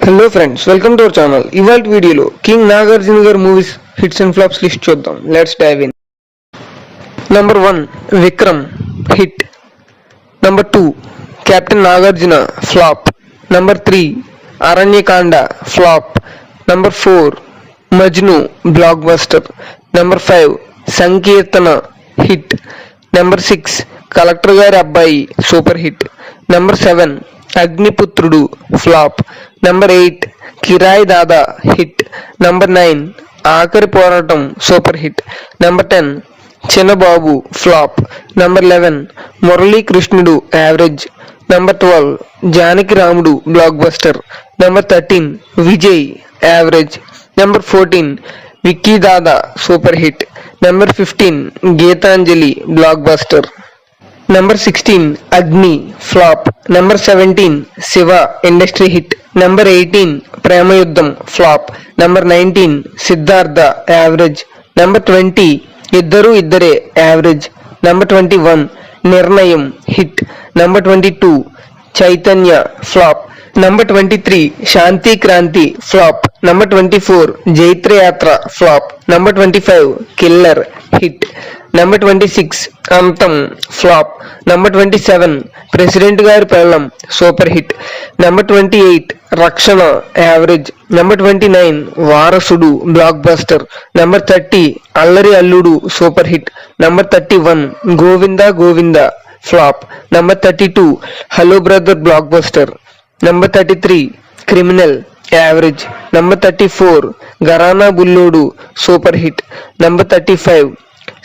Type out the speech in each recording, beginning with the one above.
Hello friends, welcome to our channel. ఇవాళ వీడియోలో king Nagarjuna గారి movies hits and flops list చూద్దాం. Let's dive in. Number 1 Vikram hit. Number 2 captain Nagarjuna flop. Number 3 Aranyakanda flop. Number 4 Majnu block buster. Number 5 Sankeertana hit. Number 6 collector గారి అబ్బాయి super hit. Number 7 Agniputrudu flop. Number 8 Kirayi Dada hit. Number 9 Aakhari Poratam super hit. Number 10 Chinnababu flop. Number 11 మురళీకృష్ణుడు average. Number 12 Janaki Ramudu block buster. Number 13 Vijay average. Number 14 Vicky Dada super hit. Number 15 Geethanjali block buster. Number 16 Agni flop. Number 17 Shiva industry hit. Number 18 Premayuddham flop. Number 19 Siddhartha average. Number 20 Iddaru Iddare average. Number 21 Nirnayam hit. Number 22 Chaitanya flop. Number 23 Shanti Kranti flop. Number 24 Jaitrayatra flop. Number 25 killer hit. Number 26 Antham flop. Number 27 president గారి పెళ్ళం super hit. Number 28 రక్షణ average. Number 29 వారసుడు block buster. Number 30 అల్లరి అల్లుడు super hit. Number 31 Govinda Govinda flop. Number 32 hello brother block buster. Number 33 criminal average. Number 34 gharana Bullodu super hit. Number 35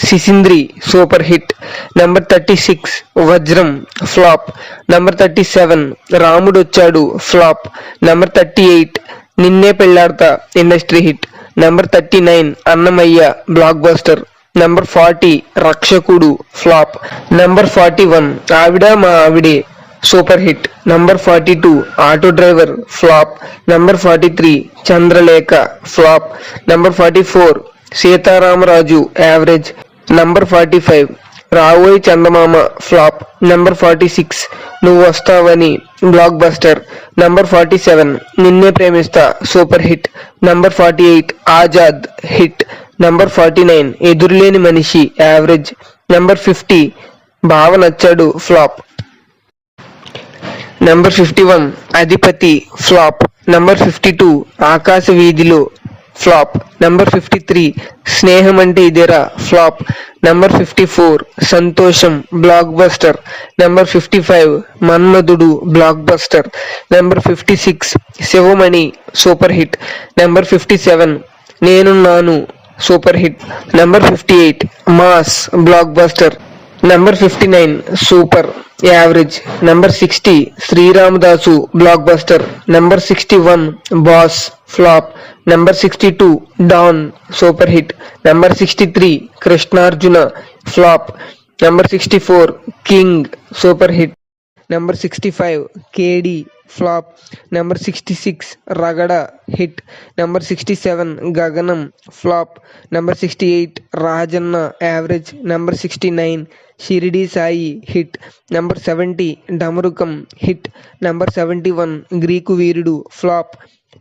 సిసింద్రి super hit. Number 36 వజ్రం flop. Number 37 రాముడు వచ్చాడు flop. Number 38 Ninne Pelladata industry hit. Number 39 Annamayya block buster. Number 40 Rakshakudu flop. Number 41 Aavida Maa Aavide super hit. Number 42 auto driver flop. Number 43 Chandralekha flop. Number 44 Seetharamaraju average. Number 45 Raavoi Chandamama flop. Number 46 Nuvvu Vasthavani block buster. Number 47 Ninne Premistha super hit. Number 48 Azad hit. Number 49 Eduruleni మనిషి average. Number 50 బావ నచ్చాడు flop. Number 51 అధిపతి flop. Number 52 ఆకాశ వీధిలో flop. Number 53 స్నేహం అంటే ఇదేరా flop. Number 54 Santosham block buster. Number 55 Manmadhudu block buster. Number 56 Sivamani super hit. Number 57 Nenunnanu super hit. Number 58 mass block buster. Number 59 super average. Number 60 Sriramadasu block buster. Number 61 boss flop. Number 62 don super hit. Number 63 Krishnarjuna flop. Number 64 king super hit. Number 65 Kedi flop. Number 66 రగడ hit. Number 67 Gaganam flop. Number 68 Rajanna average. Number 69 Shirdi Sai hit. Number 70 Damarukam hit. Number 71 Greek Veerudu flop.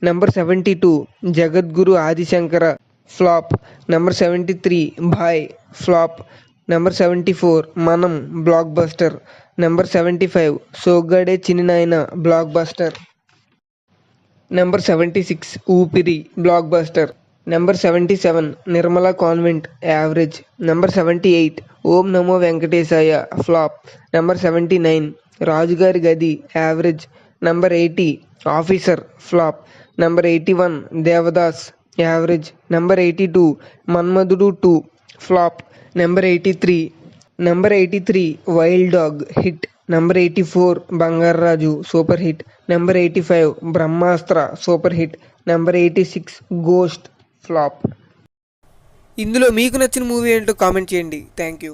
Number 72 Jagadguru Adi Shankara flop. Number 73 Bhai flop. Number 74 Manam block buster. Number 75 Soggade Chinni నాయన block buster. Number 76 Oopiri block buster. Number 77 Nirmala convent average. Number 78 Om Namo Venkatesaya flop. Number 79 Rajugari Gadhi average. Number 80 officer flop. Number 81 Devadas average. Number 82 Manmadhudu 2 flop. Number 83 wild dog hit. Number 84 Bangarraju super hit. Number 85 Brahmastra super hit. Number 86 ghost flop. ఇందులో మీకు నచ్చిన movie ఏంటో comment చేయండి. Thank you.